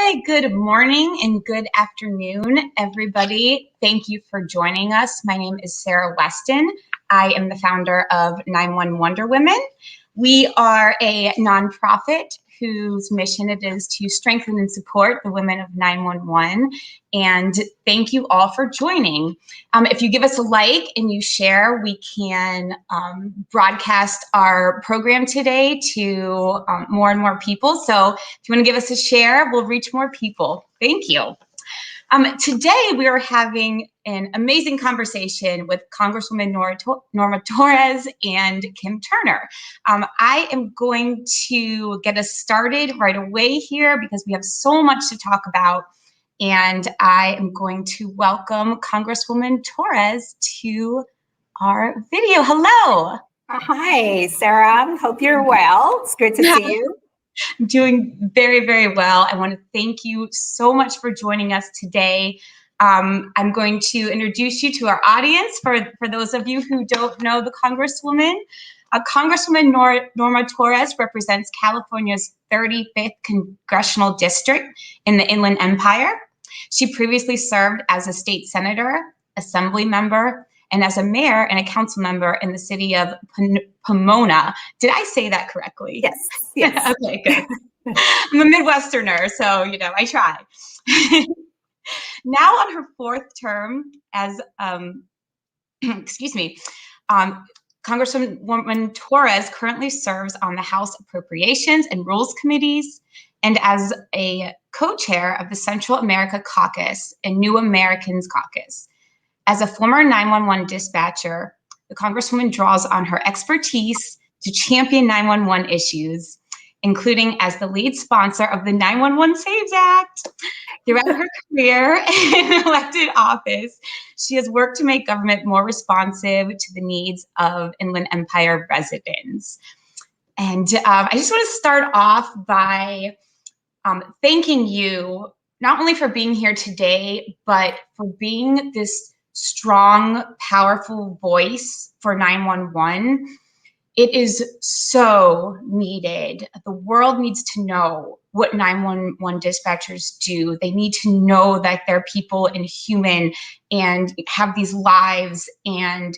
Hi, good morning and good afternoon, everybody. Thank you for joining us. My name is Sarah Weston. I am the founder of 911 Wonder Women. We are a nonprofit whose mission it is to strengthen and support the women of 911. And thank you all for joining. If you give us a like and you share, we can broadcast our program today to more and more people. So if you want to give us a share, we'll reach more people. Thank you. Today, we are having an amazing conversation with Congresswoman Norma Torres and Kim Turner. I am going to get us started right away here because we have so much to talk about. And I am going to welcome Congresswoman Torres to our video. Hello. Hi, Sarah. Hope you're well. It's good to see you. I'm doing very, very well. I want to thank you so much for joining us today. I'm going to introduce you to our audience for those of you who don't know the Congresswoman. Congresswoman Norma Torres represents California's 35th Congressional District in the Inland Empire. She previously served as a state senator, assembly member, and as a mayor and a council member in the city of Pomona. Did I say that correctly? Yes. Yes. Okay, good. I'm a Midwesterner, so, I try. Now on her fourth term as, Congresswoman Torres currently serves on the House Appropriations and Rules Committees and as a co-chair of the Central America Caucus and New Americans Caucus. As a former 911 dispatcher, the Congresswoman draws on her expertise to champion 911 issues, including as the lead sponsor of the 911 Saves Act. Throughout her career in elected office, she has worked to make government more responsive to the needs of Inland Empire residents. And I just want to start off by thanking you, not only for being here today, but for being this strong, powerful voice for 911. It is so needed. The world needs to know what 911 dispatchers do. They need to know that they're people and human and have these lives, and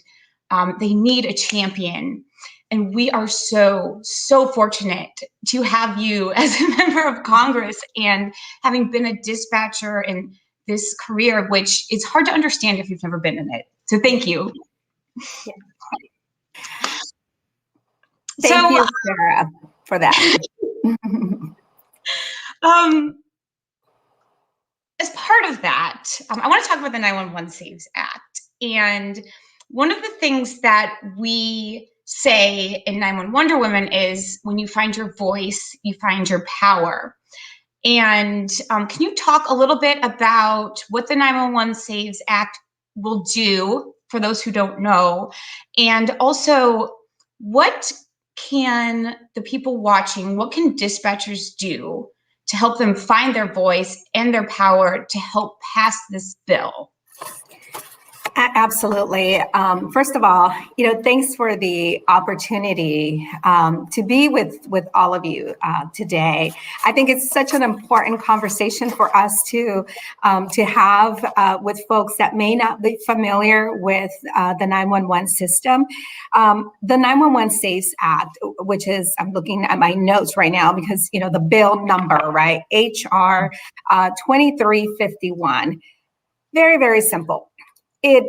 they need a champion. And we are so, so fortunate to have you as a member of Congress and having been a dispatcher in this career, which is hard to understand if you've never been in it. So thank you. Yeah. Thank you, Sarah, for that. As part of that, I want to talk about the 911 Saves Act. And one of the things that we say in 911 Wonder Women is when you find your voice, you find your power. And can you talk a little bit about what the 911 Saves Act will do for those who don't know? And also, what can the people watching, what can dispatchers do to help them find their voice and their power to help pass this bill? Absolutely. First of all, thanks for the opportunity to be with all of you today. I think it's such an important conversation for us to have with folks that may not be familiar with the 911 system. The 911 Saves Act, which is, I'm looking at my notes right now because, the bill number, right? HR 2351. Very, very simple. It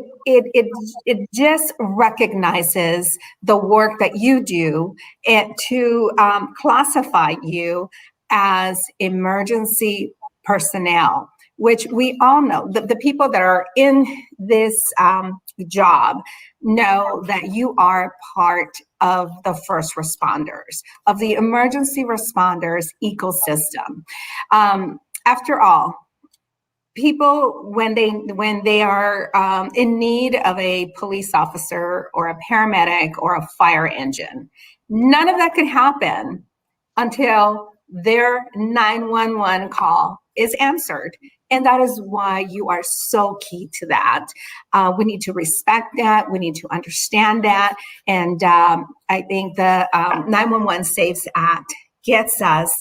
just recognizes the work that you do and to classify you as emergency personnel, which we all know. The people that are in this job know that you are part of the first responders, of the emergency responders ecosystem. After all, people, when they are in need of a police officer or a paramedic or a fire engine, none of that can happen until their 911 call is answered. And that is why you are so key to that. We need to respect that. We need to understand that. And I think the 911 Saves Act gets us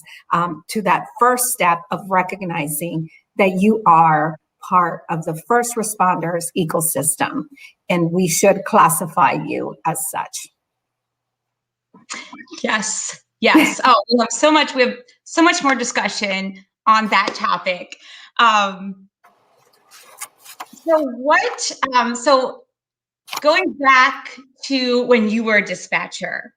to that first step of recognizing that you are part of the first responders ecosystem, and we should classify you as such. Yes. Yes. Oh, we have so much. We have so much more discussion on that topic. So going back to when you were a dispatcher,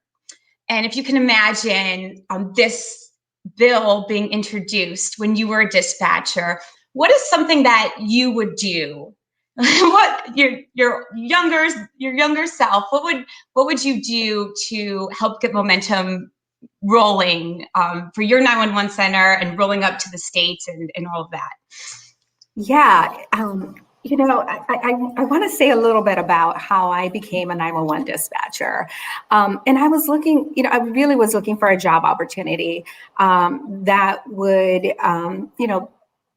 and if you can imagine this bill being introduced when you were a dispatcher, what is something that you would do? What your younger self? What would you do to help get momentum rolling for your 911 center and rolling up to the states and all of that? Yeah, I want to say a little bit about how I became a 911 dispatcher. And I was looking, I really was looking for a job opportunity that would,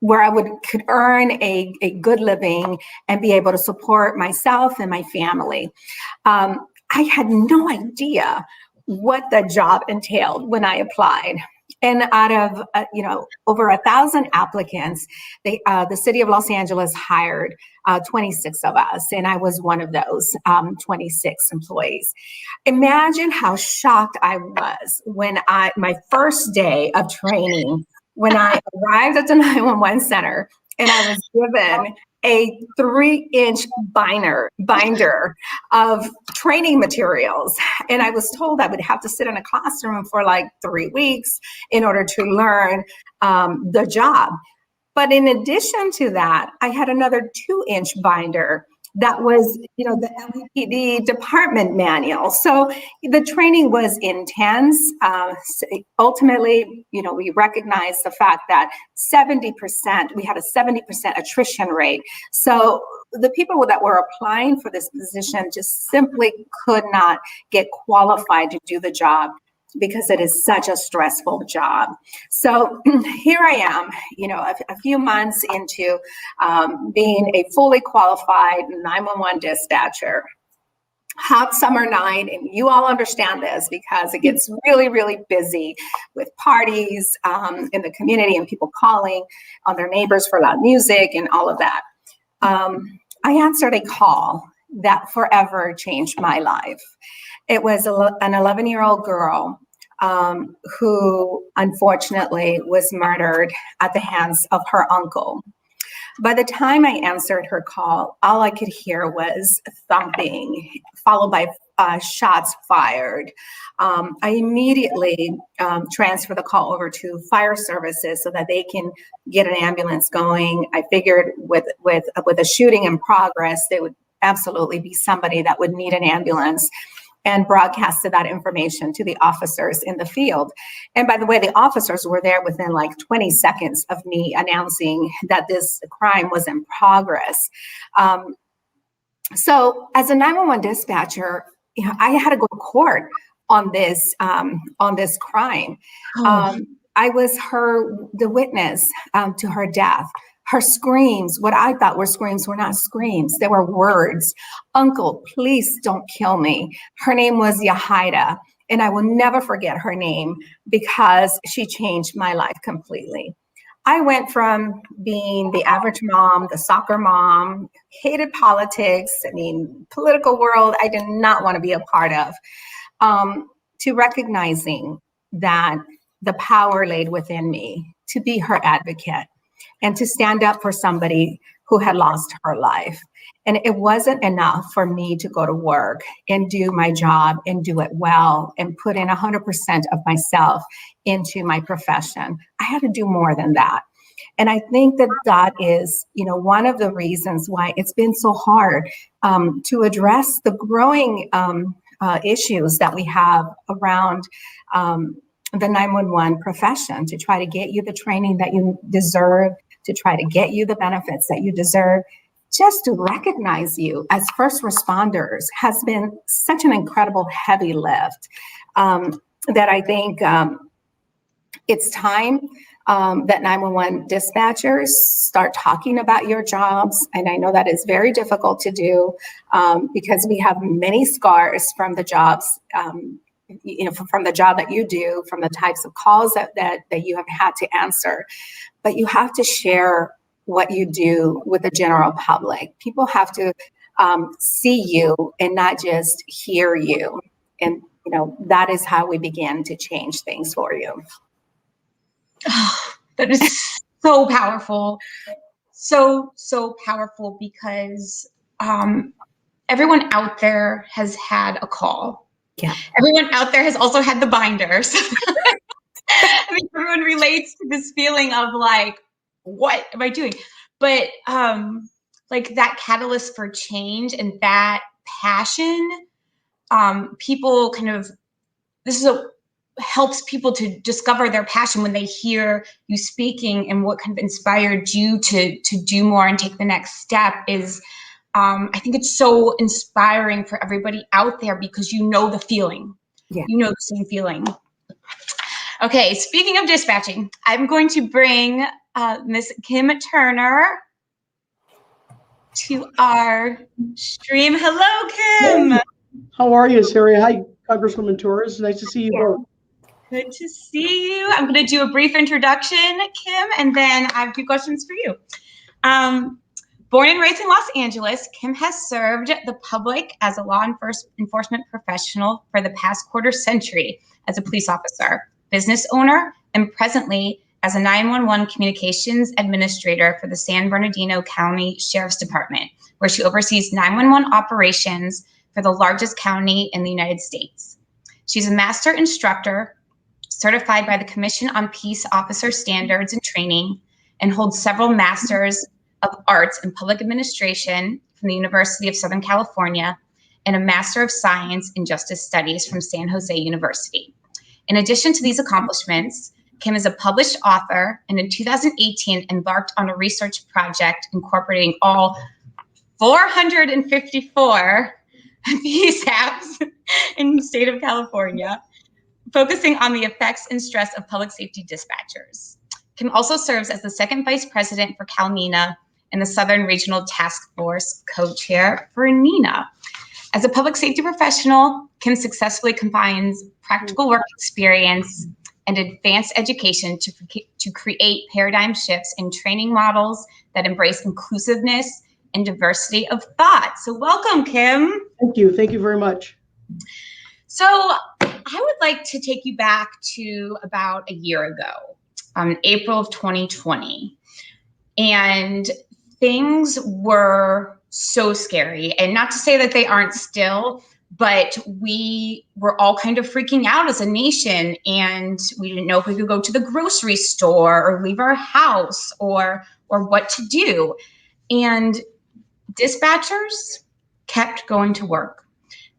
where I could earn a good living and be able to support myself and my family. I had no idea what the job entailed when I applied. And out of, over 1,000 applicants, the city of Los Angeles hired 26 of us, and I was one of those 26 employees. Imagine how shocked I was when my first day of training, when I arrived at the 911 center, and I was given a 3-inch binder of training materials. And I was told I would have to sit in a classroom for like 3 weeks in order to learn the job. But in addition to that, I had another 2-inch binder that was, the LAPD department manual. So the training was intense. Ultimately, we recognized the fact that we had a 70% attrition rate. So the people that were applying for this position just simply could not get qualified to do the job, because it is such a stressful job. So here I am, a few months into being a fully qualified 911 dispatcher. Hot summer night, and you all understand this because it gets really, really busy with parties in the community and people calling on their neighbors for loud music and all of that. I answered a call that forever changed my life. It was an 11-year-old girl who unfortunately was murdered at the hands of her uncle. By the time I answered her call, all I could hear was thumping, followed by shots fired. I immediately transferred the call over to fire services so that they can get an ambulance going. I figured with a shooting in progress, there would absolutely be somebody that would need an ambulance, and broadcasted that information to the officers in the field. And by the way, the officers were there within like 20 seconds of me announcing that this crime was in progress. So as a 911 dispatcher, I had to go to court on this crime. I was the witness to her death. Her screams, what I thought were screams, were not screams. They were words. "Uncle, please don't kill me." Her name was Yahida, and I will never forget her name because she changed my life completely. I went from being the average mom, the soccer mom, hated politics, political world I did not want to be a part of, to recognizing that the power laid within me to be her advocate and to stand up for somebody who had lost her life. And it wasn't enough for me to go to work and do my job and do it well and put in 100% of myself into my profession. I had to do more than that. And I think that is, one of the reasons why it's been so hard to address the growing issues that we have around the 911 profession, to try to get you the training that you deserve, to try to get you the benefits that you deserve. Just to recognize you as first responders has been such an incredible heavy lift that I think it's time that 911 dispatchers start talking about your jobs. And I know that is very difficult to do because we have many scars from the jobs from the job that you do, from the types of calls that you have had to answer. But you have to share what you do with the general public. People have to see you and not just hear you. And, that is how we begin to change things for you. Oh, that is so powerful. So powerful, because everyone out there has had a call. Yeah. Everyone out there has also had the binders. I mean, everyone relates to this feeling of like, what am I doing? But like that catalyst for change and that passion, people kind of, helps people to discover their passion when they hear you speaking, and what kind of inspired you to do more and take the next step is, I think it's so inspiring for everybody out there, because you know the feeling. Yeah. You know the same feeling. Okay, speaking of dispatching, I'm going to bring Miss Kim Turner to our stream. Hello, Kim. Hey, how are you, Sarah? Hi, Congresswoman Torres. Nice to see you both. Good to see you. I'm going to do a brief introduction, Kim, and then I have a few questions for you. Born and raised in Los Angeles, Kim has served the public as a law enforcement professional for the past quarter century as a police officer, business owner, and presently as a 911 communications administrator for the San Bernardino County Sheriff's Department, where she oversees 911 operations for the largest county in the United States. She's a master instructor, certified by the Commission on Peace Officer Standards and Training, and holds several Masters of Arts in Public Administration from the University of Southern California, and a Master of Science in Justice Studies from San Jose University. In addition to these accomplishments, Kim is a published author, and in 2018 embarked on a research project incorporating all 454 PSAPs in the state of California, focusing on the effects and stress of public safety dispatchers. Kim also serves as the second vice president for CalNENA and the Southern Regional Task Force co-chair for NENA. As a public safety professional, Kim successfully combines practical work experience and advanced education to create paradigm shifts in training models that embrace inclusiveness and diversity of thought. So welcome, Kim. Thank you. Thank you very much. So I would like to take you back to about a year ago, April of 2020. And things were so scary. And not to say that they aren't still, but we were all kind of freaking out as a nation, and we didn't know if we could go to the grocery store or leave our house or what to do. And dispatchers kept going to work.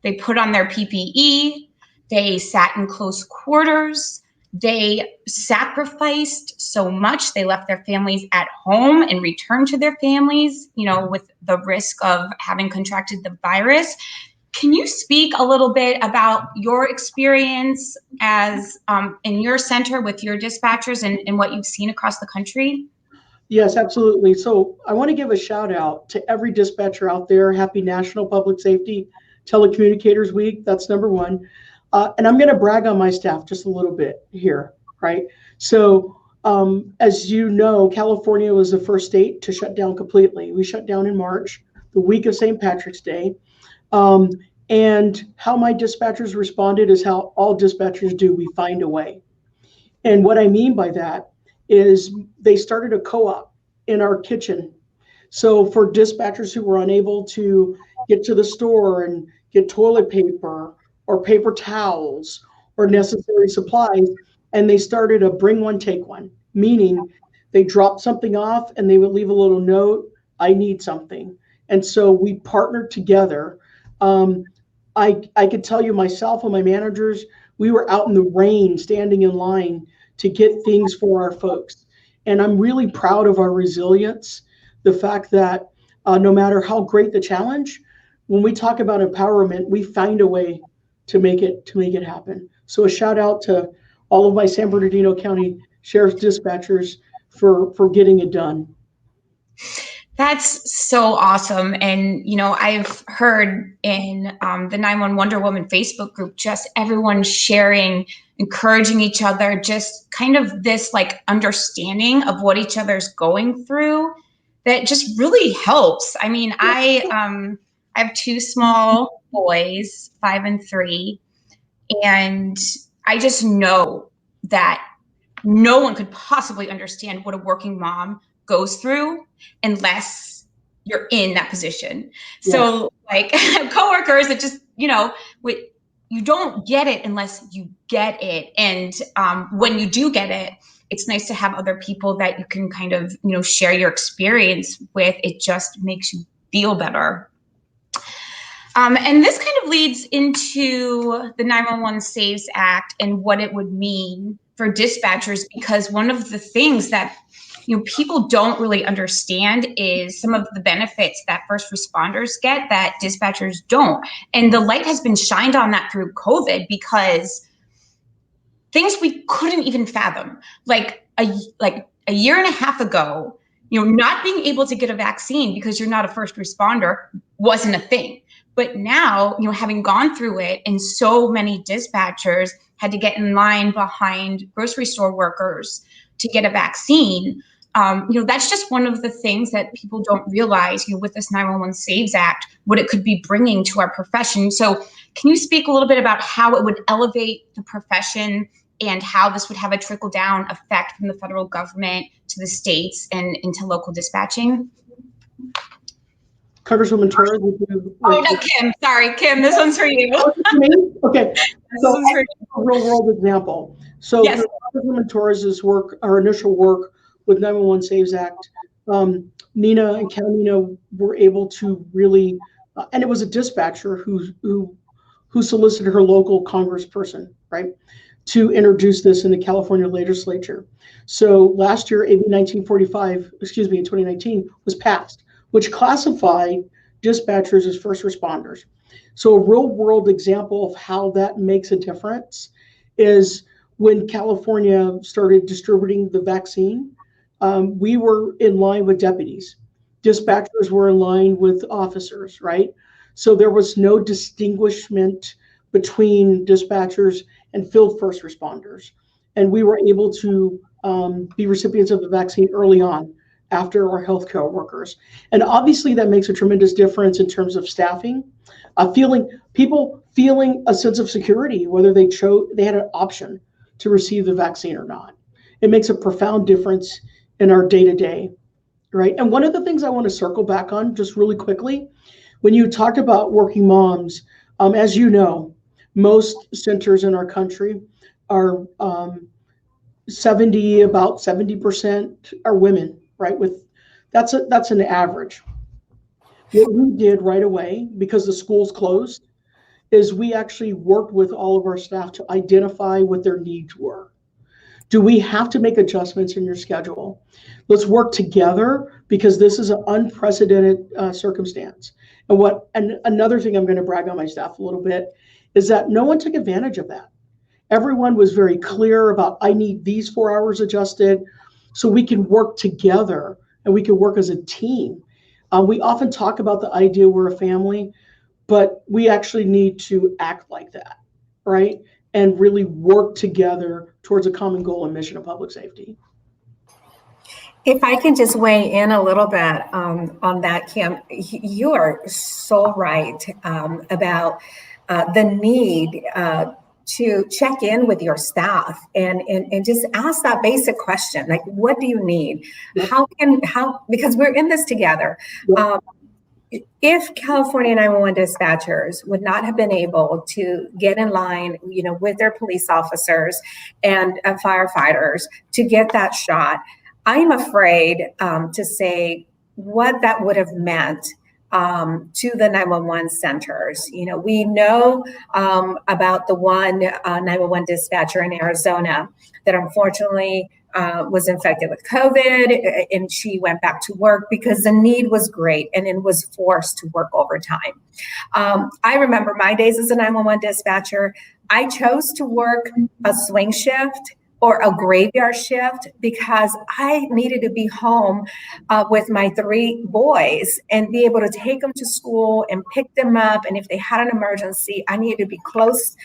They put on their PPE, they sat in close quarters, they sacrificed so much. They left their families at home and returned to their families, with the risk of having contracted the virus. Can you speak a little bit about your experience as in your center with your dispatchers and what you've seen across the country? Yes, absolutely. So I want to give a shout out to every dispatcher out there. Happy National Public Safety Telecommunicators Week. That's number one. And I'm going to brag on my staff just a little bit here, right? So as you know, California was the first state to shut down completely. We shut down in March, the week of St. Patrick's Day. And how my dispatchers responded is how all dispatchers do. We find a way. And what I mean by that is they started a co-op in our kitchen. So for dispatchers who were unable to get to the store and get toilet paper or paper towels or necessary supplies, and they started a bring one, take one, meaning they dropped something off and they would leave a little note, I need something. And so we partnered together. I could tell you myself and my managers, we were out in the rain, standing in line to get things for our folks. And I'm really proud of our resilience. The fact that no matter how great the challenge, when we talk about empowerment, we find a way to make it happen. So a shout out to all of my San Bernardino County Sheriff's dispatchers for getting it done. That's so awesome. And, I've heard in the 911 Wonder Woman Facebook group, just everyone sharing, encouraging each other, just kind of this like understanding of what each other's going through that just really helps. I mean, I have two small boys, 5 and 3, and I just know that no one could possibly understand what a working mom goes through unless you're in that position. Yeah. So like coworkers that just, you don't get it unless you get it. And when you do get it, it's nice to have other people that you can kind of, share your experience with. It just makes you feel better. And this kind of leads into the 911 Saves Act and what it would mean for dispatchers, because one of the things that people don't really understand is some of the benefits that first responders get that dispatchers don't. And the light has been shined on that through COVID, because things we couldn't even fathom, like a year and a half ago, not being able to get a vaccine because you're not a first responder wasn't a thing. But now, having gone through it, and so many dispatchers had to get in line behind grocery store workers to get a vaccine. That's just one of the things that people don't realize, with this 911 Saves Act, what it could be bringing to our profession. So can you speak a little bit about how it would elevate the profession and how this would have a trickle down effect from the federal government to the states and into local dispatching? Congresswoman Torres. Oh, no, Kim. Sorry, Kim. This one's for you. Okay. So a real world example. So yes. Congresswoman Torres's work, our initial work with 911 Saves Act, Nina and Catalina were able to really, and it was a dispatcher who solicited her local congressperson, right, to introduce this in the California legislature. So last year, AB 1945, in 2019, was passed, which classified dispatchers as first responders. So a real world example of how that makes a difference is when California started distributing the vaccine, we were in line with deputies. Dispatchers were in line with officers, right? So there was no distinguishment between dispatchers and field first responders. And we were able to be recipients of the vaccine early on after our healthcare workers. And obviously that makes a tremendous difference in terms of staffing, people feeling a sense of security, whether they had an option to receive the vaccine or not. It makes a profound difference in our day-to-day, right? And one of the things I want to circle back on just really quickly, when you talked about working moms, as you know, most centers in our country are about 70% are women, right? That's an average. What we did right away, because the schools closed, is we actually worked with all of our staff to identify what their needs were. Do we have to make adjustments in your schedule? Let's work together, because this is an unprecedented circumstance. And another thing I'm going to brag on my staff a little bit is that no one took advantage of that. Everyone was very clear about, I need these 4 hours adjusted, so we can work together and we can work as a team. We often talk about the idea we're a family, but we actually need to act like that, right? And really work together towards a common goal and mission of public safety. If I can just weigh in a little bit on that, Kim, you are so right about the need to check in with your staff and just ask that basic question, like, what do you need? How because we're in this together. If California 911 dispatchers would not have been able to get in line, with their police officers and firefighters to get that shot, I'm afraid to say what that would have meant to the 911 centers. We know about the one 911 dispatcher in Arizona that unfortunately was infected with COVID, and she went back to work because the need was great and it was forced to work overtime. I remember my days as a 911 dispatcher. I chose to work a swing shift or a graveyard shift because I needed to be home with my 3 boys and be able to take them to school and pick them up. And if they had an emergency, I needed to be close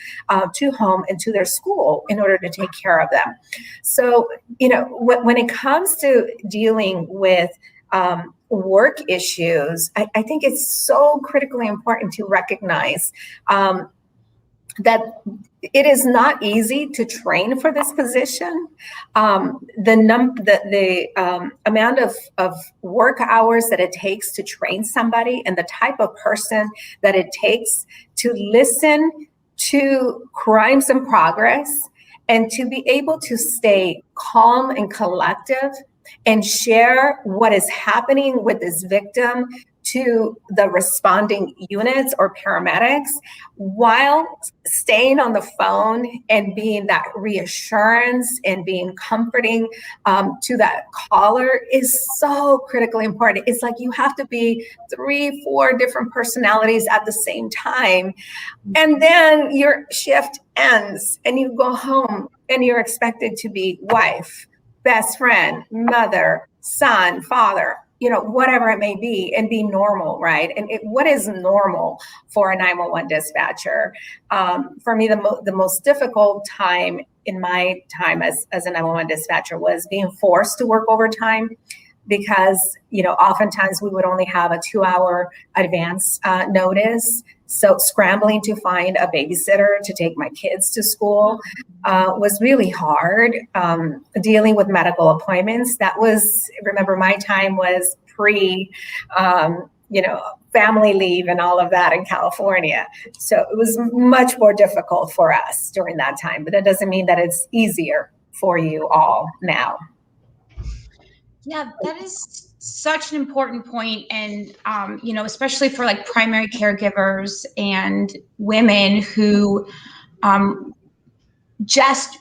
to home and to their school in order to take care of them. So, when it comes to dealing with work issues, I think it's so critically important to recognize that it is not easy to train for this position. The amount of work hours that it takes to train somebody and the type of person that it takes to listen to crimes in progress and to be able to stay calm and collective and share what is happening with this victim to the responding units or paramedics while staying on the phone and being that reassurance and being comforting to that caller is so critically important. It's like you have to be 3, 4 different personalities at the same time. And then your shift ends and you go home and you're expected to be wife, best friend, mother, son, father, whatever it may be, and be normal, right? And what is normal for a 911 dispatcher? For me, the most difficult time in my time as a 911 dispatcher was being forced to work overtime because, oftentimes we would only have a 2-hour advance notice. So scrambling to find a babysitter to take my kids to school was really hard. Dealing with medical appointments, remember my time was pre, family leave and all of that in California. So it was much more difficult for us during that time, but that doesn't mean that it's easier for you all now. Yeah, that is such an important point. And, especially for like primary caregivers and women who just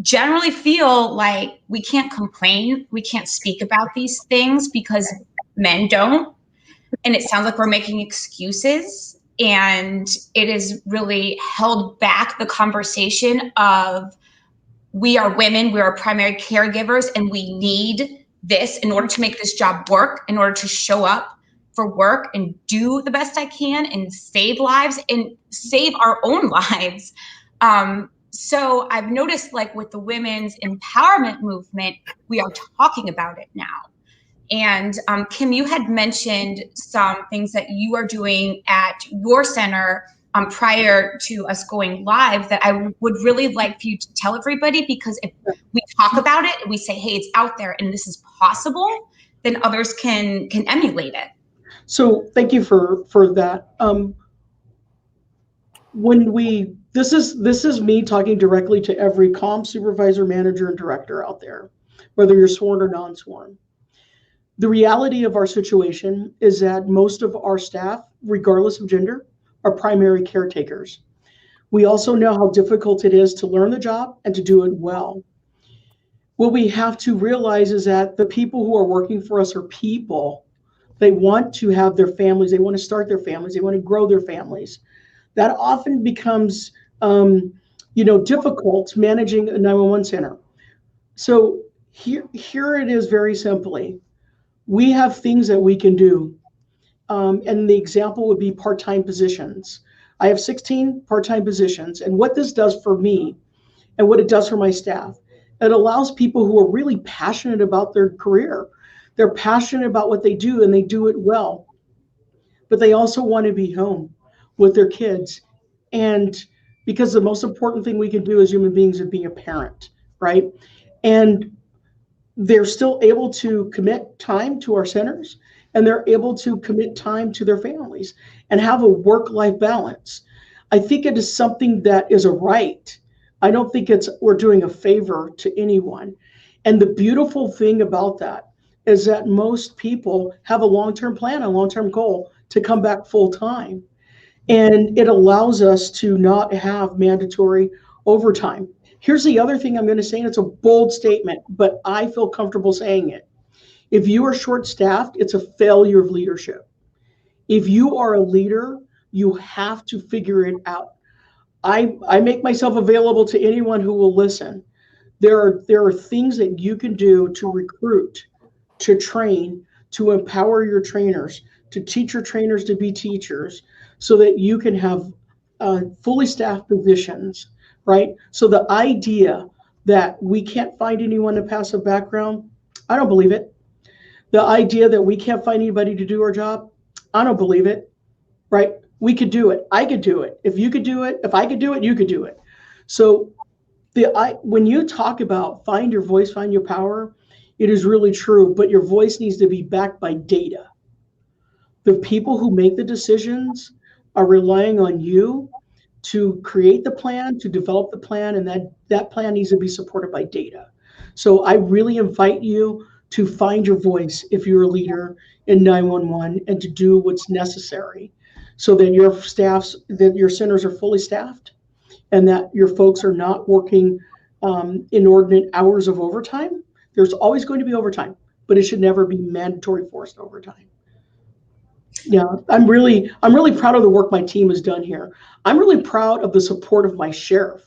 generally feel like we can't complain, we can't speak about these things because men don't. And it sounds like we're making excuses. And it has really held back the conversation of we are women, we are primary caregivers, and we need this in order to make this job work, in order to show up for work and do the best I can and save lives and save our own lives. So I've noticed, like with the women's empowerment movement, we are talking about it now. And Kim, you had mentioned some things that you are doing at your center prior to us going live that I would really like for you to tell everybody, because if we talk about it and we say, hey, it's out there and this is possible, then others can emulate it. So thank you for that. This is me talking directly to every comm supervisor, manager, and director out there, whether you're sworn or non-sworn. The reality of our situation is that most of our staff, regardless of gender, are primary caretakers. We also know how difficult it is to learn the job and to do it well. What we have to realize is that the people who are working for us are people. They want to have their families, they want to start their families, they want to grow their families. That often becomes difficult managing a 911 center. So here it is very simply. We have things that we can do. And the example would be part-time positions. I have 16 part-time positions. And what this does for me and what it does for my staff, it allows people who are really passionate about their career. They're passionate about what they do and they do it well. But they also want to be home with their kids. And because the most important thing we can do as human beings is being a parent, right? And they're still able to commit time to our centers, and they're able to commit time to their families and have a work-life balance. I think it is something that is a right. I don't think we're doing a favor to anyone. And the beautiful thing about that is that most people have a long-term plan, a long-term goal to come back full-time. And it allows us to not have mandatory overtime. Here's the other thing I'm going to say, and it's a bold statement, but I feel comfortable saying it. If you are short-staffed, it's a failure of leadership. If you are a leader, you have to figure it out. I make myself available to anyone who will listen. There are things that you can do to recruit, to train, to empower your trainers, to teach your trainers to be teachers, so that you can have fully staffed positions, right? So the idea that we can't find anyone to pass a background, I don't believe it. The idea that we can't find anybody to do our job, I don't believe it, right? We could do it. I could do it. If you could do it, if I could do it, you could do it. So when you talk about find your voice, find your power, it is really true, but your voice needs to be backed by data. The people who make the decisions are relying on you to create the plan, to develop the plan, and that plan needs to be supported by data. So I really invite you to find your voice if you're a leader in 911, and to do what's necessary so that your centers are fully staffed, and that your folks are not working inordinate hours of overtime. There's always going to be overtime, but it should never be mandatory forced overtime. Yeah, I'm really proud of the work my team has done here. I'm really proud of the support of my sheriff.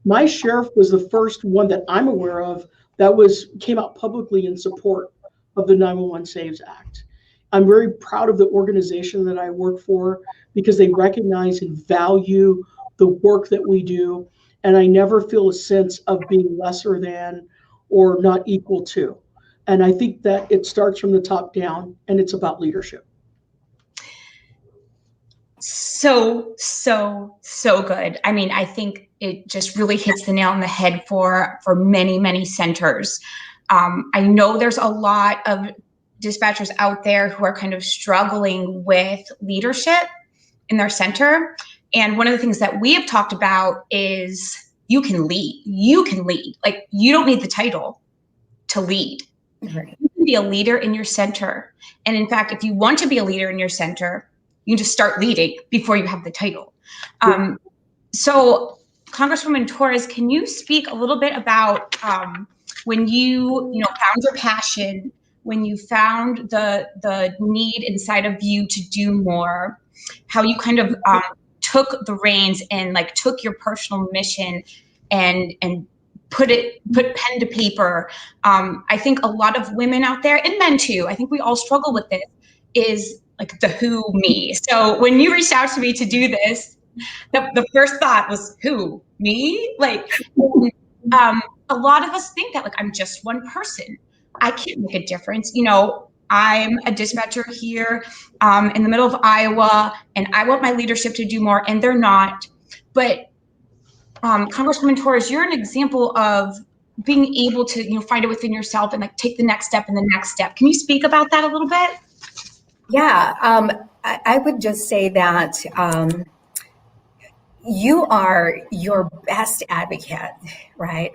My sheriff was the first one that I'm aware of that came out publicly in support of the 911 Saves Act. I'm very proud of the organization that I work for, because they recognize and value the work that we do, and I never feel a sense of being lesser than or not equal to. And I think that it starts from the top down, and it's about leadership. So good. I mean, I think it just really hits the nail on the head for many, many centers. I know there's a lot of dispatchers out there who are kind of struggling with leadership in their center. And one of the things that we have talked about is you can lead. You can lead. Like, you don't need the title to lead. Right. You can be a leader in your center. And in fact, if you want to be a leader in your center, you just start leading before you have the title. So Congresswoman Torres, can you speak a little bit about when you found your passion, when you found the need inside of you to do more, how you kind of took the reins and took your personal mission and put pen to paper. I think a lot of women out there, and men too, I think we all struggle with this, is like the who me. So when you reached out to me to do this, the first thought was, who, me? A lot of us think that I'm just one person. I can't make a difference. I'm a dispatcher here in the middle of Iowa, and I want my leadership to do more, and they're not. But Congresswoman Torres, you're an example of being able to find it within yourself and take the next step and the next step. Can you speak about that a little bit? Yeah, I would just say that you are your best advocate, right?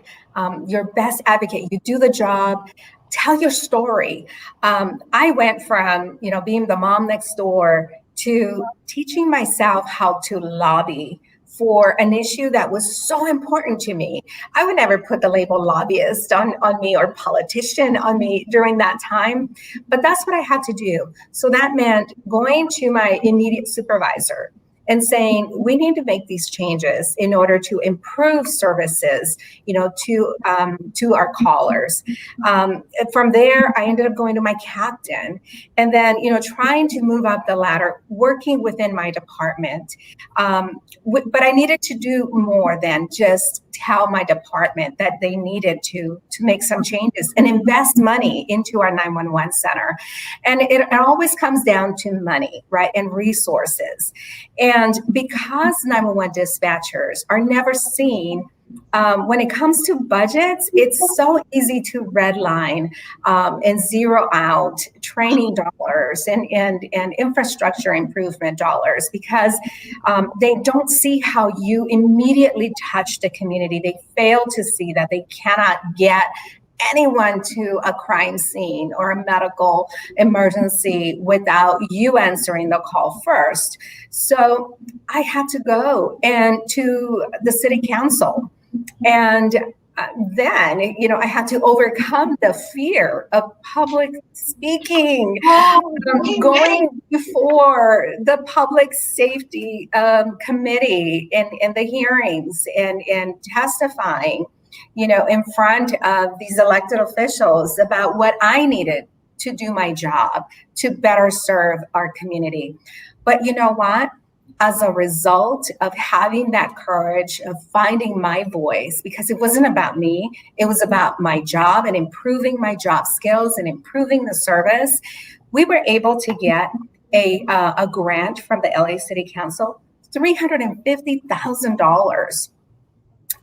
Your best advocate. You do the job. Tell your story. I went from being the mom next door to teaching myself how to lobby for an issue that was so important to me. I would never put the label lobbyist on me or politician on me during that time, but that's what I had to do. So that meant going to my immediate supervisor and saying, we need to make these changes in order to improve services, to our callers. From there, I ended up going to my captain, and then, trying to move up the ladder, working within my department. But I needed to do more than just tell my department that they needed to make some changes and invest money into our 911 center. And it always comes down to money, right, and resources. And because 911 dispatchers are never seen, when it comes to budgets, it's so easy to redline and zero out training dollars and infrastructure improvement dollars, because they don't see how you immediately touch the community. They fail to see that they cannot get anyone to a crime scene or a medical emergency without you answering the call first. So I had to go to the city council, and then, I had to overcome the fear of public speaking, going before the public safety committee and the hearings and testifying. in front of these elected officials about what I needed to do my job to better serve our community. But you know what? As a result of having that courage of finding my voice, because it wasn't about me, it was about my job and improving my job skills and improving the service, we were able to get a grant from the LA City Council, $350,000,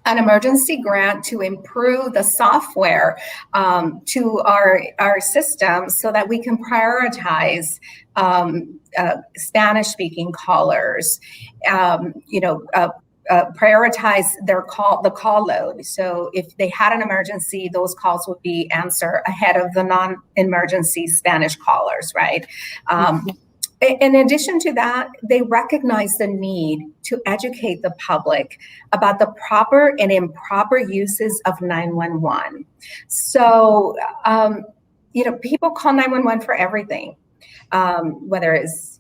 an emergency grant to improve the software to our system so that we can prioritize Spanish-speaking callers, prioritize the call load. So if they had an emergency, those calls would be answered ahead of the non-emergency Spanish callers, right? In addition to that, they recognize the need to educate the public about the proper and improper uses of 911. So, people call 911 for everything, whether it's,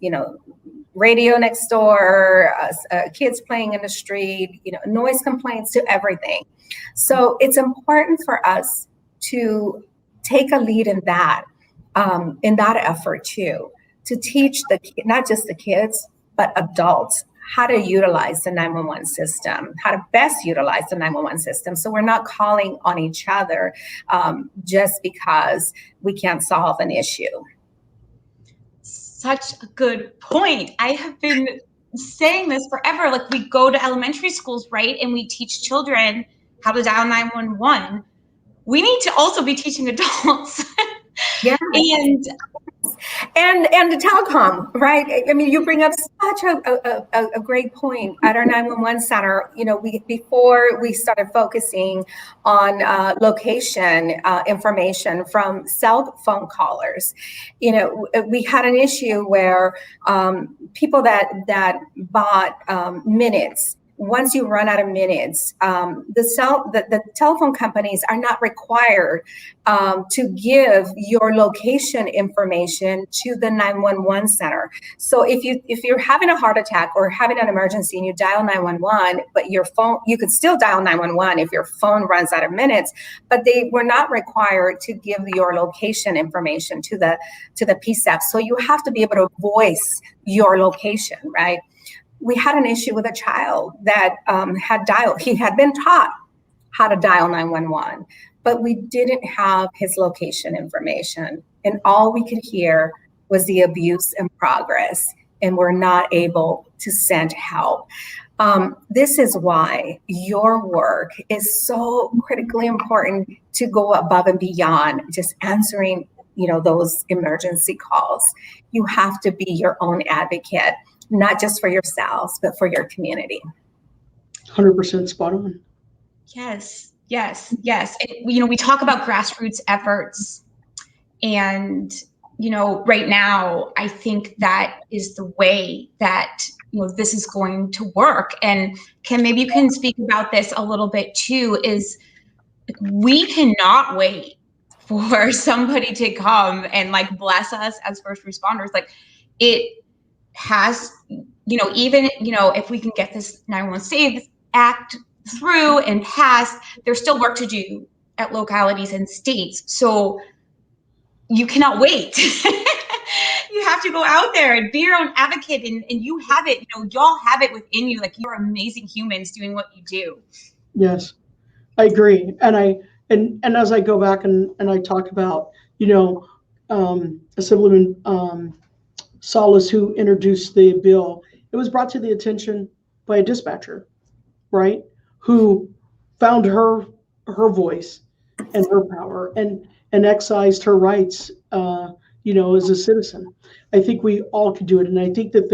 radio next door, kids playing in the street, noise complaints, to everything. So it's important for us to take a lead in that effort too, to teach not just the kids, but adults how to utilize the 911 system, how to best utilize the 911 system. So we're not calling on each other just because we can't solve an issue. Such a good point. I have been saying this forever. Like, we go to elementary schools, right? And we teach children how to dial 911. We need to also be teaching adults. Yeah. And the telecom, right? I mean, you bring up such a great point. At our 911 center, before we started focusing on location information from cell phone callers, we had an issue where people that bought minutes. Once you run out of minutes, the telephone companies are not required to give your location information to the 911 center. So if you're having a heart attack or having an emergency and you dial 911, but your phone, you could still dial 911 if your phone runs out of minutes, but they were not required to give your location information to the PSAP. So you have to be able to voice your location, right? We had an issue with a child that he had been taught how to dial 911, but we didn't have his location information. And all we could hear was the abuse in progress, and we're not able to send help. This is why your work is so critically important, to go above and beyond just answering, those emergency calls. You have to be your own advocate, not just for yourselves, but for your community. 100% spot on. Yes. We talk about grassroots efforts, and, right now, I think that is the way that, this is going to work. And Kim, maybe you can speak about this a little bit too, is we cannot wait for somebody to come and bless us as first responders. It has, even, if we can get this 911 Saves Act through and passed, there's still work to do at localities and states. So you cannot wait. You have to go out there and be your own advocate, and you have it, y'all have it within you. You're amazing humans doing what you do. Yes, I agree. And as I go back and I talk about, Assemblyman Salas, who introduced the bill, it was brought to the attention by a dispatcher, right, who found her voice and her power and excised her rights, as a citizen. I think we all could do it. And I think that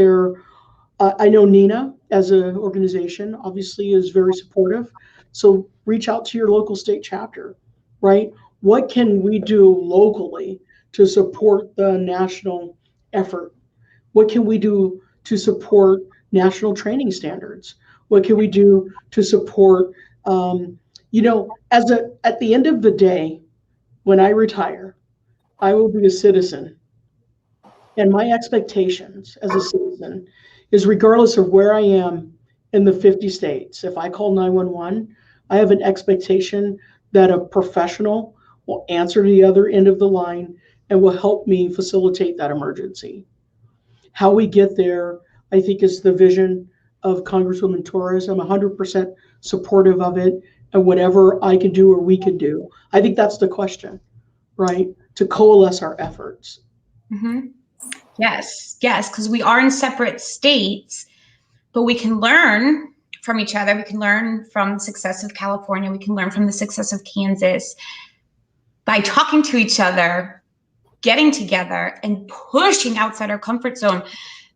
I know NINA as an organization obviously is very supportive. So reach out to your local state chapter, right? What can we do locally to support the national effort? What can we do to support national training standards? What can we do to support, at the end of the day, when I retire, I will be a citizen. And my expectations as a citizen is, regardless of where I am in the 50 states, if I call 911, I have an expectation that a professional will answer to the other end of the line and will help me facilitate that emergency. How we get there, I think, is the vision of Congresswoman Torres. I'm 100% supportive of it, and whatever I can do or we can do. I think that's the question, right? To coalesce our efforts. Mm-hmm. Yes, because we are in separate states, but we can learn from each other. We can learn from the success of California. We can learn from the success of Kansas by talking to each other, getting together, and pushing outside our comfort zone.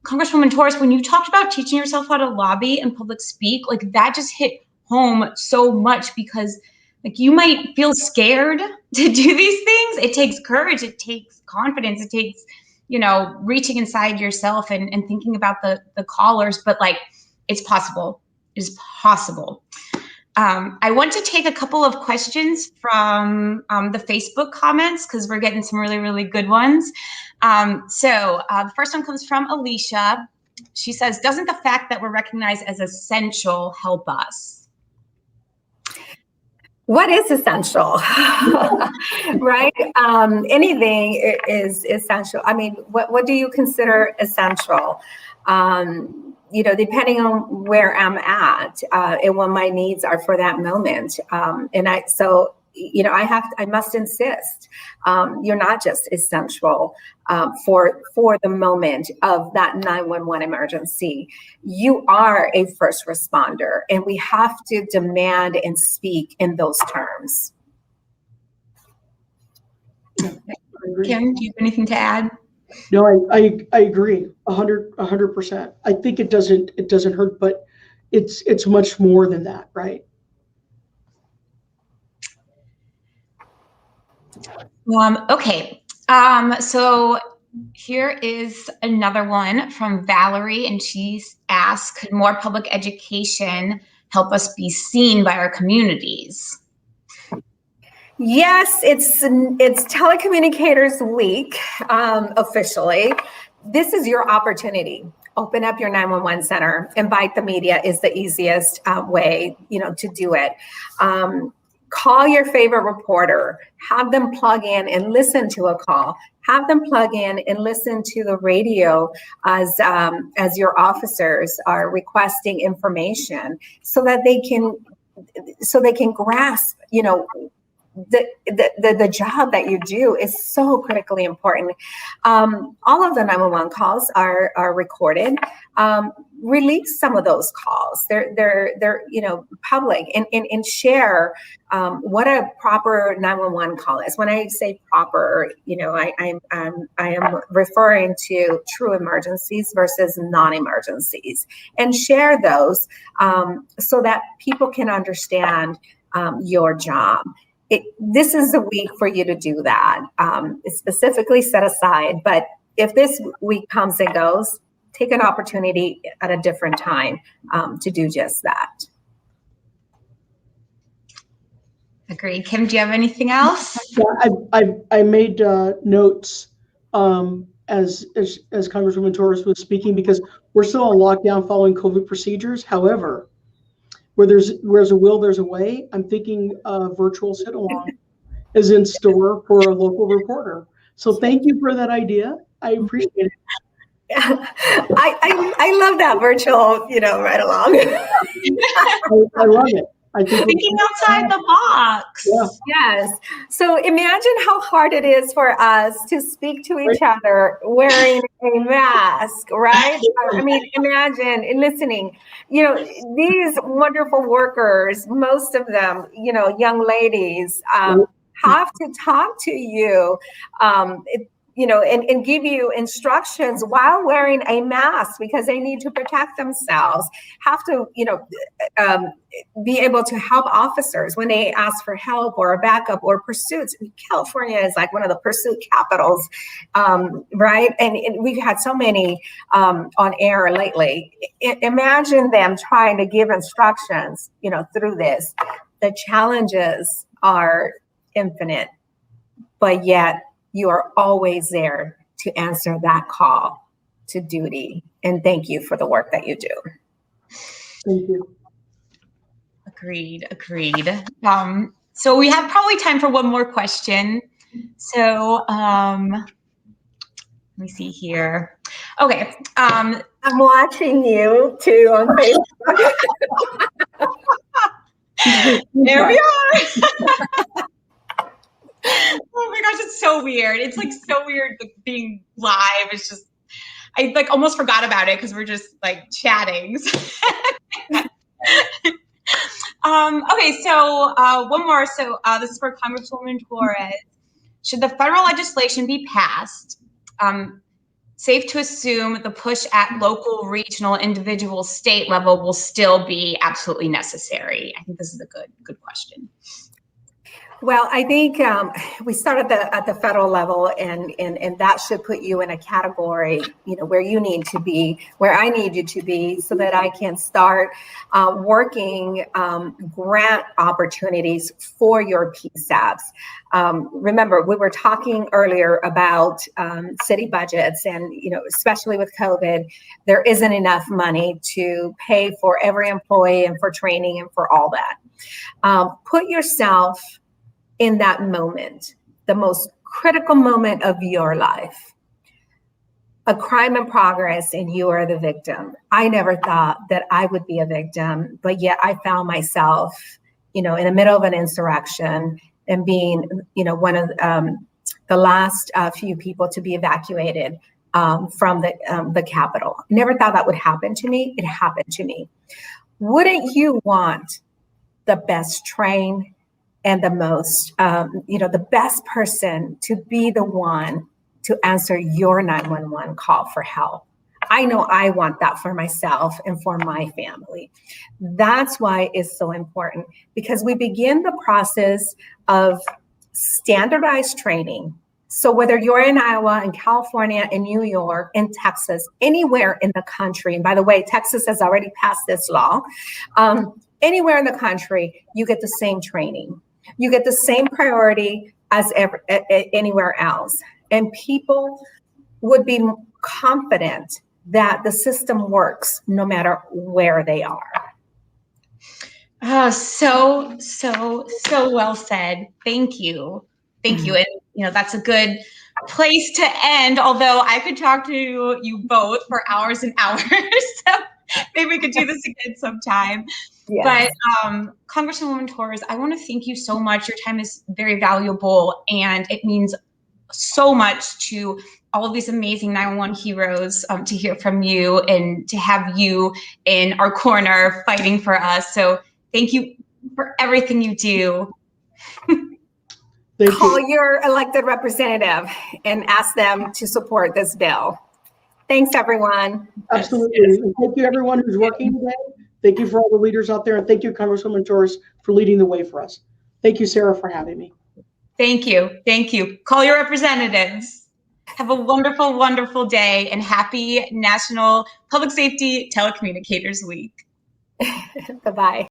Congresswoman Torres, when you talked about teaching yourself how to lobby and public speak, like that just hit home so much, because like you might feel scared to do these things. It takes courage. It takes confidence. It takes, reaching inside yourself and thinking about the callers, but like it's possible. It's possible. I want to take a couple of questions from the Facebook comments, because we're getting some really, really good ones. So the first one comes from Alicia. She says, doesn't the fact that we're recognized as essential help us? What is essential? Right? Anything is essential. I mean, what do you consider essential? Depending on where I'm at and what my needs are for that moment. I must insist, you're not just essential for the moment of that 911 emergency. You are a first responder, and we have to demand and speak in those terms. Kim, do you have anything to add? No, I agree 100%. I think it doesn't hurt, but it's much more than that, right? Okay. So here is another one from Valerie, and she asks, could more public education help us be seen by our communities? Yes, it's Telecommunicators Week officially. This is your opportunity. Open up your 911 center. Invite the media is the easiest way, to do it. Call your favorite reporter. Have them plug in and listen to a call. Have them plug in and listen to the radio as your officers are requesting information, so that they can grasp, the job that you do is so critically important. All of the 911 calls are recorded. Release some of those calls. They're public, and share what a proper 911 call is. When I say proper, I am referring to true emergencies versus non-emergencies, and share those so that people can understand your job. This is a week for you to do that. It's specifically set aside, but if this week comes and goes, take an opportunity at a different time to do just that. Agreed. Kim, do you have anything else? Yeah, I made notes as Congresswoman Torres was speaking, because we're still on lockdown following COVID procedures. However, where there's a will, there's a way. I'm thinking virtual sit-along is in store for a local reporter. So thank you for that idea. I appreciate it. I love that virtual, right along. I love it. I think thinking outside the box. Yeah. Yes. So imagine how hard it is for us to speak to each other wearing a mask, right? I mean, imagine listening. These wonderful workers, most of them, young ladies, have to talk to you. And give you instructions while wearing a mask, because they need to protect themselves, have to, be able to help officers when they ask for help or a backup or pursuits. California is like one of the pursuit capitals, right? And we've had so many on air lately. Imagine them trying to give instructions, through this. The challenges are infinite, but yet you are always there to answer that call to duty. And thank you for the work that you do. Thank you. Agreed. So we have probably time for one more question. So let me see here. Okay. I'm watching you too on Facebook. There we are. Oh my gosh, it's so weird. It's like so weird being live. It's just, I like almost forgot about it because we're just like chatting. Okay, so one more. So this is for Congresswoman Torres. Should the federal legislation be passed, safe to assume the push at local, regional, individual, state level will still be absolutely necessary? I think this is a good question. Well, I think we start at the federal level, and that should put you in a category, where you need to be, where I need you to be, so that I can start working grant opportunities for your PSABs. Remember, we were talking earlier about city budgets, and especially with COVID, there isn't enough money to pay for every employee and for training and for all that. Put yourself in that moment, the most critical moment of your life, a crime in progress, and you are the victim. I never thought that I would be a victim, but yet I found myself, in the middle of an insurrection and being, one of the last few people to be evacuated from the Capitol. Never thought that would happen to me. It happened to me. Wouldn't you want the best trained and the most, the best person to be the one to answer your 911 call for help? I know I want that for myself and for my family. That's why it's so important, because we begin the process of standardized training. So whether you're in Iowa, in California, in New York, in Texas, anywhere in the country, and by the way, Texas has already passed this law, anywhere in the country, you get the same training. You get the same priority as anywhere else. And people would be confident that the system works no matter where they are. Oh, so well said. Thank you. And that's a good place to end, although I could talk to you both for hours and hours. So maybe we could do this again sometime. Yes. But Congresswoman Torres, I want to thank you so much. Your time is very valuable, and it means so much to all of these amazing 911 heroes to hear from you and to have you in our corner fighting for us. So thank you for everything you do. Call your elected representative and ask them to support this bill. Thanks, everyone. Absolutely. And thank you, everyone who's working today. Thank you for all the leaders out there. And thank you, Congresswoman Torres, for leading the way for us. Thank you, Sarah, for having me. Thank you. Call your representatives. Have a wonderful, wonderful day, and happy National Public Safety Telecommunicators Week. Bye-bye.